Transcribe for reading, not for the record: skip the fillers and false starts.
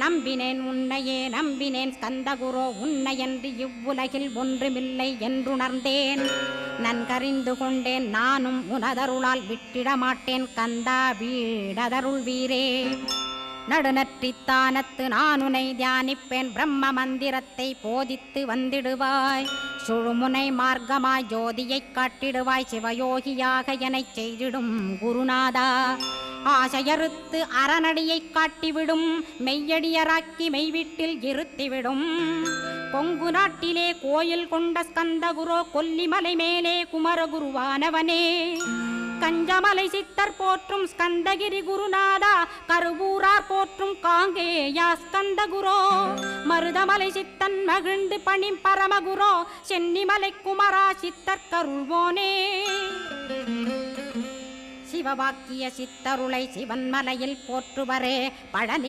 நம்பினேன் உன்னையே நம்பினேன் ஸ்கந்தகுரோ உன்னையன்று இவ்வுலகில் ஒன்றுமில்லை என்றுணர்ந்தேன். நன்கறிந்து கொண்டேன் நானும் உனதருளால் விட்டிட மாட்டேன் கந்தா வீடதருள் வீரே. நடுநற்றித்தானத்து நான் உனை தியானிப்பேன் பிரம்ம மந்திரத்தை போதித்து வந்திடுவாய். சுழுமுனை மார்க்கமாய் ஜோதியைக் காட்டிடுவாய் சிவயோகியாக எனச் செய்திடும் குருநாதா. ஆசையறுத்து அறநடியைக் காட்டிவிடும் மெய்யடியராக்கி மெய்வீட்டில் இருத்திவிடும். கொங்கு நாட்டிலே கோயில் கொண்ட ஸ்கந்தகுரோ கொல்லிமலை மேலே குமரகுருவானவனே. கஞ்சமலை சித்தர் போற்றும் ஸ்கந்தகிரி குருநாதா கருவூரார் போற்றும் காங்கேயா ஸ்கந்தகுரோ. மருதமலை சித்தன் மகிழ்ந்து பணி பரமகுரோ சென்னிமலை குமரா சித்தர் கருள்வோனே. சிவவாக்கிய சித்தருளை சிவன்மலையில் போற்றுவரே பழனி